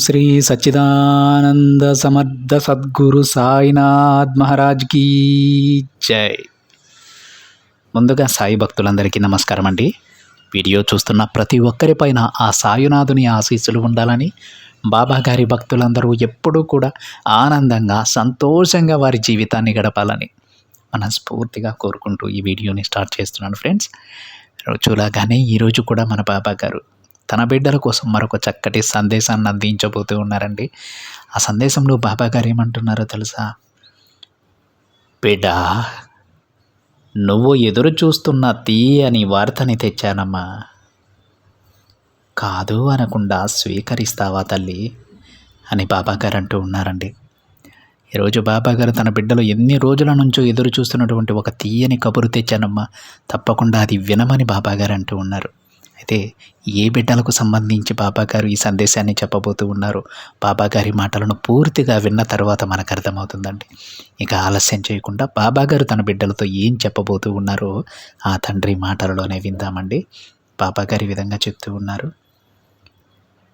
శ్రీ సచ్చిదానంద సమర్థ సద్గురు సాయినాథ్ మహారాజ్ కీ జై. ముందుగా సాయి భక్తులందరికీ నమస్కారం అండి. వీడియో చూస్తున్న ప్రతి ఒక్కరిపైన ఆ సాయినాథుని ఆశీస్సులు ఉండాలని, బాబా గారి భక్తులందరూ ఎప్పుడూ కూడా ఆనందంగా సంతోషంగా వారి జీవితాన్ని గడపాలని మనస్ఫూర్తిగా కోరుకుంటూ ఈ వీడియోని స్టార్ట్ చేస్తున్నాను ఫ్రెండ్స్. చూడగానే ఈరోజు కూడా మన బాబా గారు తన బిడ్డల కోసం మరొక చక్కటి సందేశాన్ని అందించబోతూ ఉన్నారండి. ఆ సందేశంలో బాబా గారు ఏమంటున్నారో తెలుసా? బిడ్డ, నువ్వు ఎదురు చూస్తున్న తీయని వార్తని తెచ్చానమ్మా. కాదు అనకుండా స్వీకరిస్తావా తల్లి అని బాబా గారు అంటూ ఉన్నారండి. ఈరోజు బాబా గారు తన బిడ్డలు ఎన్ని రోజుల నుంచో ఎదురు చూస్తున్నటువంటి ఒక తీయని కబురు తెచ్చానమ్మా, తప్పకుండా అది వినమని బాబా గారు అంటూ ఉన్నారు. అయితే ఏ బిడ్డలకు సంబంధించి బాబా గారు ఈ సందేశాన్ని చెప్పబోతూ ఉన్నారు, బాబా గారి మాటలను పూర్తిగా విన్న తర్వాత మనకు అర్థమవుతుందండి. ఇక ఆలస్యం చేయకుండా బాబా గారు తన బిడ్డలతో ఏం చెప్పబోతూ ఉన్నారో ఆ తండ్రి మాటలలోనే విందామండి. బాబా గారి విధంగా చెప్తూ ఉన్నారు.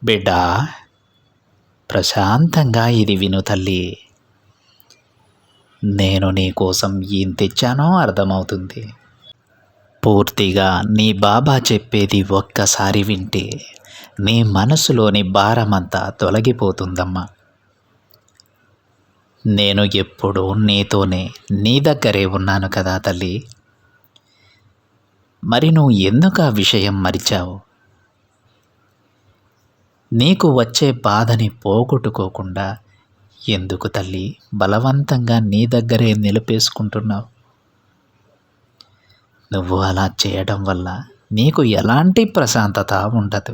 బిడ్డ, ప్రశాంతంగా ఇది విను తల్లి. నేను నీ కోసం ఏం తెచ్చానో అర్థమవుతుంది. పూర్తిగా నీ బాబా చెప్పేది ఒక్కసారి వింటే నీ మనసులోని భారమంతా తొలగిపోతుందమ్మా. నేను ఎప్పుడూ నీతోనే, నీ దగ్గరే ఉన్నాను కదా తల్లి. మరి నువ్వు ఎందుకు ఆ విషయం మరిచావు? నీకు వచ్చే బాధని పోగొట్టుకోకుండా ఎందుకు తల్లి బలవంతంగా నీ దగ్గరే నిలిపేసుకుంటున్నావు? నువ్వు అలా చేయడం వల్ల నీకు ఎలాంటి ప్రశాంతత ఉండదు.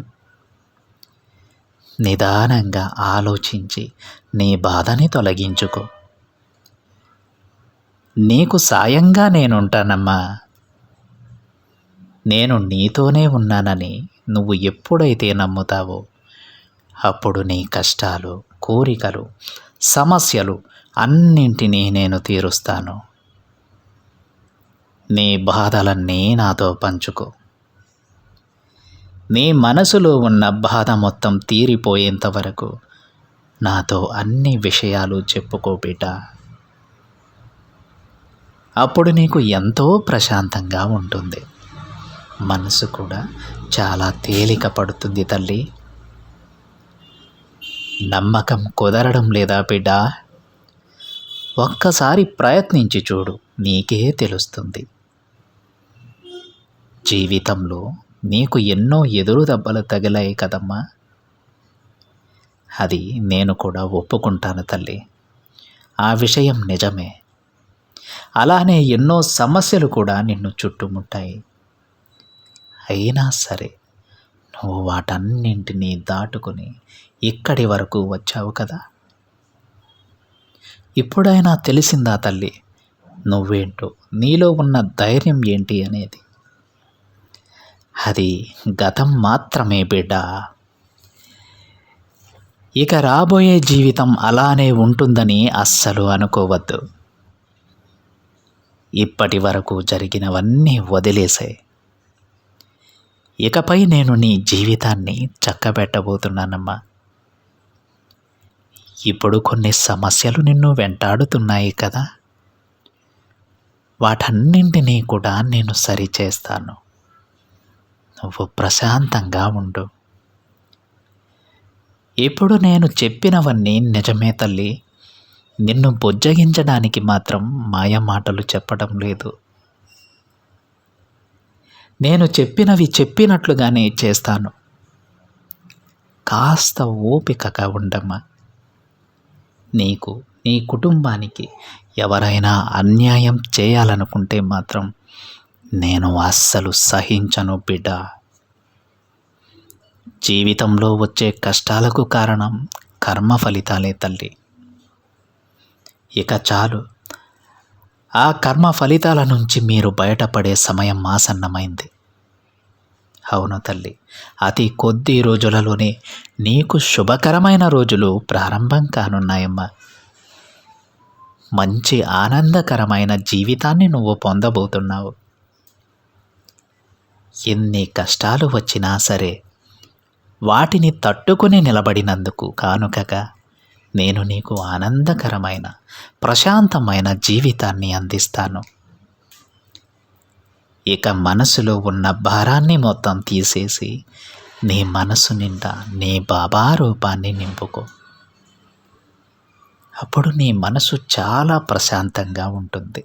నిదానంగా ఆలోచించి నీ బాధని తొలగించుకో. నీకు సాయంగా నేనుంటానమ్మా. నేను నీతోనే ఉన్నానని నువ్వు ఎప్పుడైతే నమ్ముతావో అప్పుడు నీ కష్టాలు, కోరికలు, సమస్యలు అన్నింటినీ నేను తీరుస్తాను. నీ బాధలన్నీ నాతో పంచుకో. నీ మనసులో ఉన్న బాధ మొత్తం తీరిపోయేంత వరకు నాతో అన్ని విషయాలు చెప్పుకో బిడ్డ. అప్పుడు నీకు ఎంతో ప్రశాంతంగా ఉంటుంది. మనసు కూడా చాలా తేలిక పడుతుంది తల్లి. నమ్మకం కుదరడం లేదా బిడ్డ? ఒక్కసారి ప్రయత్నించి చూడు, నీకే తెలుస్తుంది. జీవితంలో నీకు ఎన్నో ఎదురు దెబ్బలు తగిలాయి కదమ్మా. అది నేను కూడా ఒప్పుకుంటాను తల్లి, ఆ విషయం నిజమే. అలానే ఎన్నో సమస్యలు కూడా నిన్ను చుట్టుముట్టాయి. అయినా సరే నువ్వు వాటన్నింటినీ దాటుకుని ఇక్కడి వరకు వచ్చావు కదా. ఇప్పుడైనా తెలిసిందా తల్లి నువ్వేంటో, నీలో ఉన్న ధైర్యం ఏంటి అనేది? అది గతం మాత్రమే బిడ్డ. ఇక రాబోయే జీవితం అలానే ఉంటుందని అస్సలు అనుకోవద్దు. ఇప్పటి వరకు జరిగినవన్నీ వదిలేసాయి. ఇకపై నేను నీ జీవితాన్ని చక్కబెట్టబోతున్నానమ్మా. ఇప్పుడు కొన్ని సమస్యలు నిన్ను వెంటాడుతున్నాయి కదా, వాటన్నింటినీ కూడా నేను సరిచేస్తాను. నువ్వు ప్రశాంతంగా ఉండు. ఇప్పుడు నేను చెప్పినవన్నీ నిజమే తల్లి. నిన్ను బుజ్జగించడానికి మాత్రం మాయ మాటలు చెప్పడం లేదు. నేను చెప్పినవి చెప్పినట్లుగానే చేస్తాను. కాస్త ఓపికగా ఉండమ్మా. నీకు, నీ కుటుంబానికి ఎవరైనా అన్యాయం చేయాలనుకుంటే మాత్రం నేను అస్సలు సహించను బిడ్డ. జీవితంలో వచ్చే కష్టాలకు కారణం కర్మ ఫలితాలే తల్లి. ఇక చాలు, ఆ కర్మ ఫలితాల నుంచి మీరు బయటపడే సమయం ఆసన్నమైంది. అవును తల్లి, అతి కొద్ది రోజులలోనే నీకు శుభకరమైన రోజులు ప్రారంభం కానున్నాయమ్మా. మంచి ఆనందకరమైన జీవితాన్ని నువ్వు పొందబోతున్నావు. ఎన్ని కష్టాలు వచ్చినా సరే వాటిని తట్టుకొని నిలబడినందుకు కానుకగా నేను నీకు ఆనందకరమైన ప్రశాంతమైన జీవితాన్ని అందిస్తాను. ఇక మనసులో ఉన్న భారాన్ని మొత్తం తీసేసి నీ మనసు నిండా నీ బాబా రూపాన్ని నింపుకో. అప్పుడు నీ మనసు చాలా ప్రశాంతంగా ఉంటుంది.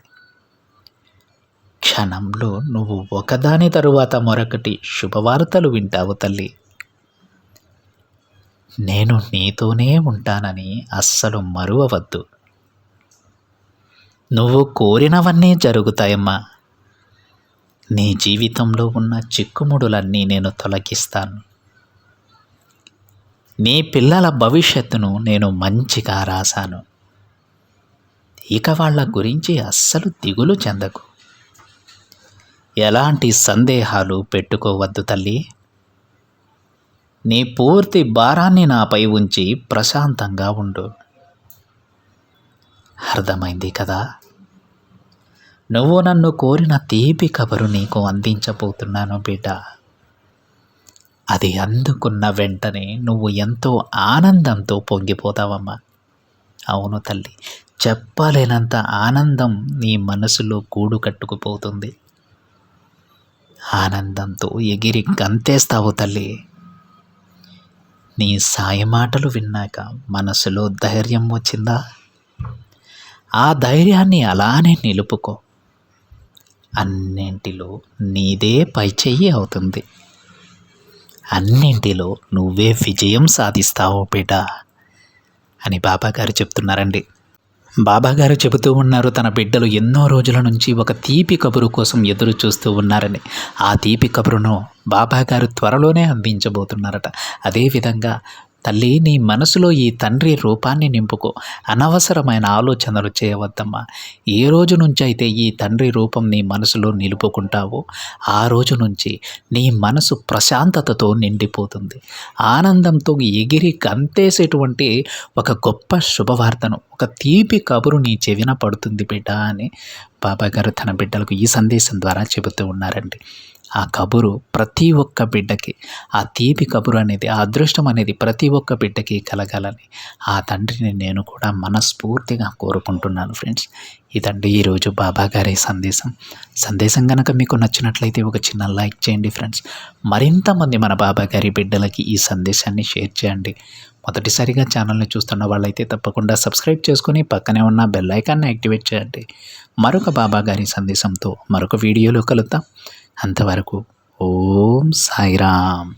క్షణంలో నువ్వు ఒకదాని తరువాత మరొకటి శుభవార్తలు వింటావు తల్లి. నేను నీతోనే ఉంటానని అస్సలు మరువవద్దు. నువ్వు కోరినవన్నీ జరుగుతాయమ్మా. నీ జీవితంలో ఉన్న చిక్కుముడులన్నీ నేను తొలగిస్తాను. నీ పిల్లల భవిష్యత్తును నేను మంచిగా రాశాను. ఇక వాళ్ళ గురించి అస్సలు దిగులు చెందకు. ఎలాంటి సందేహాలు పెట్టుకోవద్దు తల్లి. నీ పూర్తి భారాన్ని నాపై ఉంచి ప్రశాంతంగా ఉండు. అర్థమైంది కదా? నువ్వు నన్ను కోరిన తీపి కబురు నీకు అందించబోతున్నాను బిడ్డ. అది అందుకున్న వెంటనే నువ్వు ఎంతో ఆనందంతో పొంగిపోతావమ్మా. అవును తల్లి, చెప్పలేనంత ఆనందం నీ మనసులో గూడు కట్టుకుపోతుంది. ఆనందంతో ఎగిరి గంతేస్తావు తల్లి. నీ సాయి మాటలు విన్నాక మనసులో ధైర్యం వచ్చిందా? ఆ ధైర్యాన్ని అలానే నిలుపుకో. అన్నింటిలో నీదే పైచెయ్యి అవుతుంది. అన్నింటిలో నువ్వే విజయం సాధిస్తావు బిడ్డ అని బాబాగారు చెప్తున్నారండి. బాబాగారు చెబుతూ ఉన్నారు, తన బిడ్డలు ఎన్నో రోజుల నుంచి ఒక తీపి కబురు కోసం ఎదురు చూస్తూ ఉన్నారని. ఆ తీపి కబురును బాబాగారు త్వరలోనే అందించబోతున్నారట. అదేవిధంగా తల్లి, నీ మనసులో ఈ తండ్రి రూపాన్ని నింపుకో. అనవసరమైన ఆలోచనలు చేయవద్దమ్మా. ఏ రోజు నుంచి అయితే ఈ తండ్రి రూపం నీ మనసులో నిలుపుకుంటావో ఆ రోజు నుంచి నీ మనసు ప్రశాంతతతో నిండిపోతుంది. ఆనందంతో ఎగిరి గంతేసేటువంటి ఒక గొప్ప శుభవార్తను, ఒక తీపి కబురు నీ చెవిన పడుతుంది బిడ్డ అని బాబాగారు తన బిడ్డలకు ఈ సందేశం ద్వారా చెబుతూ ఉన్నారండి. ఆ కబురు ప్రతి ఒక్క బిడ్డకి, ఆ తీపి కబురు అనేది, ఆ అదృష్టం అనేది ప్రతి ఒక్క బిడ్డకి కలగాలని ఆ తండ్రిని నేను కూడా మనస్ఫూర్తిగా కోరుకుంటున్నాను ఫ్రెండ్స్. ఇదండి ఈరోజు బాబాగారి సందేశం కనుక మీకు నచ్చినట్లయితే ఒక చిన్న లైక్ చేయండి ఫ్రెండ్స్. మరింతమంది మన బాబాగారి బిడ్డలకి ఈ సందేశాన్ని షేర్ చేయండి. మొదటిసారిగా ఛానల్ని చూస్తున్న వాళ్ళైతే తప్పకుండా సబ్స్క్రైబ్ చేసుకొని పక్కనే ఉన్న బెల్ ఐకాన్ని యాక్టివేట్ చేయండి. మరొక బాబాగారి సందేశంతో మరొక వీడియోలో కలుద్దాం. అంతవరకు ఓం సాయిరామ్.